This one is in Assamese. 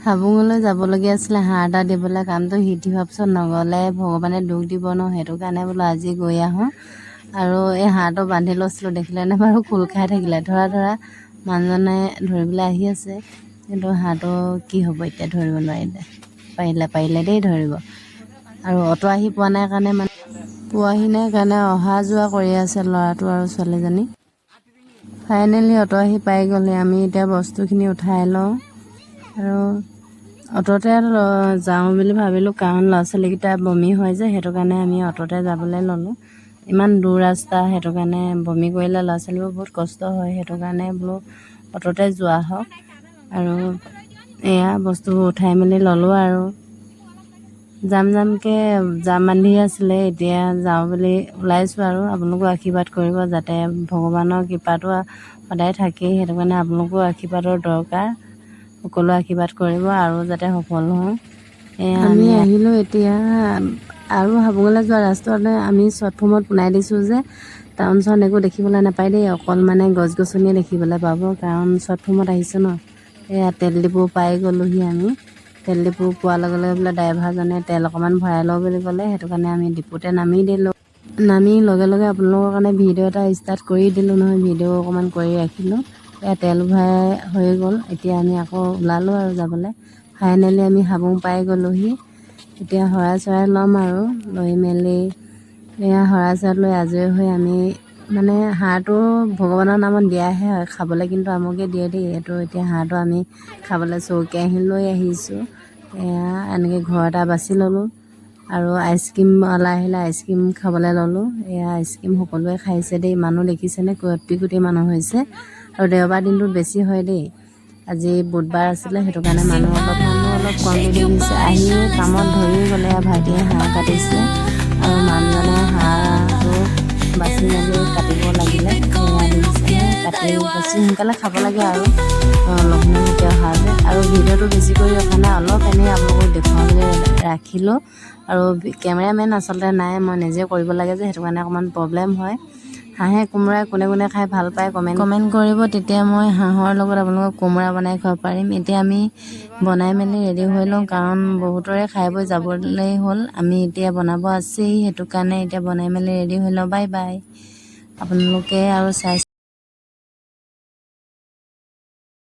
হাবুঙলৈ যাবলগীয়া আছিলে হাঁহ এটা দিবলৈ, কামটো সিদ্ধি হোৱাৰ পিছত নগ'লে ভগৱানে দুখ দিব ন, সেইটো কাৰণে বোলো আজি গৈ আহোঁ। আৰু এই হাঁহটো বান্ধি লৈছিলোঁ, দেখিলেনে বাৰু খোল খাই থাকিলে। ধৰা মানুহজনে ধৰিবলৈ আহি আছে, কিন্তু হাঁহটো কি হ'ব এতিয়া, ধৰিব নোৱাৰিলে। পাৰিলে দেই ধৰিব। আৰু অটো আহি পোৱা নাই কাৰণে পোৱাহি নাই কাৰণে অহা যোৱা কৰি আছে ল'ৰাটো আৰু ছোৱালীজনী। ফাইনেলি অটো আহি পাই গ'লে আমি এতিয়া বস্তুখিনি উঠাই লওঁ আৰু অটোতে যাওঁ বুলি ভাবিলোঁ, কাৰণ ল'ৰা ছোৱালীকেইটা বমি হয় যে, সেইটো কাৰণে আমি অটোতে যাবলৈ ল'লোঁ। ইমান দূৰ ৰাস্তা, সেইটো কাৰণে বমি কৰিলে ল'ৰা ছোৱালীবোৰ বহুত কষ্ট হয়, সেইটো কাৰণে বোলো অটোতে যোৱা হওক। আৰু এয়া বস্তুবোৰ উঠাই মেলি ল'লোঁ আৰু যামকৈ জাম বান্ধি আছিলে। এতিয়া যাওঁ বুলি ওলাইছোঁ আৰু আপোনালোকেও আশীৰ্বাদ কৰিব, যাতে ভগৱানৰ কৃপাটো সদায় থাকেই, সেইটো কাৰণে আপোনালোকেও আশীৰ্বাদৰ দৰকাৰ। সকলো আশীৰ্বাদ কৰিব আৰু যাতে সফল হওঁ। আমি আহিলোঁ এতিয়া আৰু হাবুঙলৈ যোৱা ৰাস্তাতে আমি শ্বৰ্ট ফৰ্মত বনাই দিছোঁ যে টাউন চাউন একো দেখিবলৈ নাপায় দেই, অকল মানে গছ গছনিয়ে দেখিবলৈ পাব, কাৰণ শ্বৰ্ট ফৰ্মত আহিছোঁ ন। এয়া তেল ডিপু পাই গ'লোহি আমি। তেল ডিপু পোৱাৰ লগে লগে বোলে ড্ৰাইভাৰজনে তেল অকণমান ভৰাই লওঁ বুলি ক'লে, সেইটো কাৰণে আমি ডিপুতে নামি দিলোঁ। নামি লগে লগে আপোনালোকৰ কাৰণে ভিডিঅ' এটা ষ্টাৰ্ট কৰি দিলোঁ নহয়, ভিডিঅ' অকণমান কৰি ৰাখিলোঁ। এয়া তেল ভৰাই হৈ গ'ল, এতিয়া আমি আকৌ ওলালোঁ আৰু যাবলৈ। ফাইনেলি আমি হাবুং পাই গ'লোহি। এতিয়া শৰাই চৰাই ল'ম আৰু লৈ মেলি এয়া শৰাই চৰাই লৈ আজৰি হৈ আমি মানে হাঁহটো ভগৱানৰ নামত দিয়াহে হয়, খাবলৈ কিন্তু আমকে দিয়ে দেই। এইটো এতিয়া হাঁহটো আমি খাবলৈ চৌকেৰাহী লৈ আহিছোঁ। এয়া এনেকৈ ঘৰ এটা বাছি ল'লোঁ আৰু আইচক্ৰীম আহিলে আইচক্ৰীম খাবলৈ ল'লোঁ। এয়া আইচক্ৰীম সকলোৱে খাইছে দেই, মানুহ দেখিছেনে কোটি কোটি মানুহ হৈছে। আৰু দেওবাৰ দিনটোত বেছি হয় দেই, আজি বুধবাৰ আছিলে, সেইটো কাৰণে মানুহ অলপ কমকৈ দেখিছে। আহিয়ে কামত ধৰি গ'লে, ভাইটিয়ে হাঁহ কাটিছে আৰু মানুহজনে হাঁহটো বাচি মেলি কাটিব লাগিলে। সেয়া দেখিছেনে, কাটি বাচি সোনকালে খাব লাগে আৰু লঘোণে অহা যে। আৰু ভিডিঅ'টো বেছি কৰি ৰখা নাই, অলপ এনেই আপোনালোকক দেখুৱাবলৈ ৰাখিলোঁ। আৰু কেমেৰামেন আচলতে নাই, মই নিজে কৰিব লাগে যে, সেইটো কাৰণে অকণমান প্ৰব্লেম হয়। হাঁহে কোমোৰাই কোনে খাই ভাল পায় কমেণ্ট কৰিব, তেতিয়া মই হাঁহৰ লগত আপোনালোকক কোমোৰা বনাই খুৱাব পাৰিম। এতিয়া আমি বনাই মেলি ৰেডি হৈ লওঁ, কাৰণ বহুতৰে খাই বৈ যাবলৈ হ'ল। আমি এতিয়া বনাব আছেই, সেইটো কাৰণে এতিয়া বনাই মেলি ৰেডি হৈ লওঁ। Bye bye. আপোনালোকে আৰু চাই